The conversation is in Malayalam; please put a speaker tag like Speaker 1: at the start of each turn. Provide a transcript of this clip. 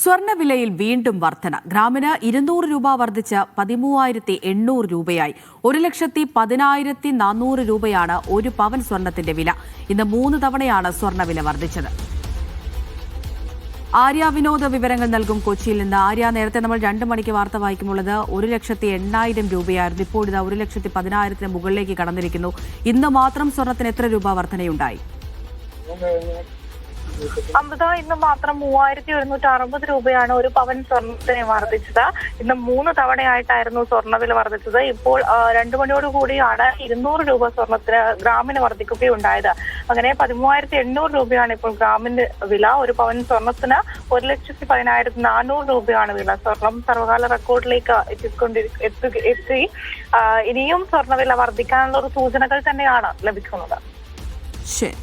Speaker 1: സ്വർണ്ണവിലയിൽ വീണ്ടും വർധന. ഗ്രാമിന് 200 രൂപ വർദ്ധിച്ച് 13,800 രൂപയായി. 1,10,400 രൂപയാണ് ഒരു പവൻ സ്വർണത്തിന്റെ വില. ഇന്ന് 3 തവണയാണ് സ്വർണ്ണവില വർദ്ധിച്ചത്. ആര്യ വിനോദ വിവരങ്ങൾ നൽകും കൊച്ചിയിൽ നിന്ന്. ആര്യ, നേരത്തെ നമ്മൾ 2 മണിക്ക് വാർത്ത വായിക്കുമ്പോഴത് 1,08,000 രൂപയായിരുന്നു. ഇപ്പോൾ ഇത് 1,10,000 മുകളിലേക്ക് കടന്നിരിക്കുന്നു. ഇന്ന് മാത്രം സ്വർണത്തിന് എത്ര രൂപ വർധനയുണ്ടായി?
Speaker 2: അമൃത, ഇന്ന് മാത്രം 3,160 രൂപയാണ് ഒരു പവൻ സ്വർണത്തിന് വർദ്ധിച്ചത്. ഇന്ന് 3 തവണയായിട്ടായിരുന്നു സ്വർണ്ണവില വർദ്ധിച്ചത്. ഇപ്പോൾ 2 മണിയോടുകൂടിയാണ് 200 രൂപ സ്വർണത്തിന് ഗ്രാമിന് വർദ്ധിക്കുകയുണ്ടായത്. അങ്ങനെ 13,800 രൂപയാണ് ഇപ്പോൾ ഗ്രാമിന്റെ വില. ഒരു പവൻ സ്വർണത്തിന് 1,10,400 രൂപയാണ് വില. സ്വർണം സർവകാല റെക്കോർഡിലേക്ക് എത്തി. ഇനിയും സ്വർണ്ണവില വർദ്ധിക്കാനുള്ള ഒരു സൂചനകൾ തന്നെയാണ് ലഭിക്കുന്നത്.
Speaker 1: ശരി.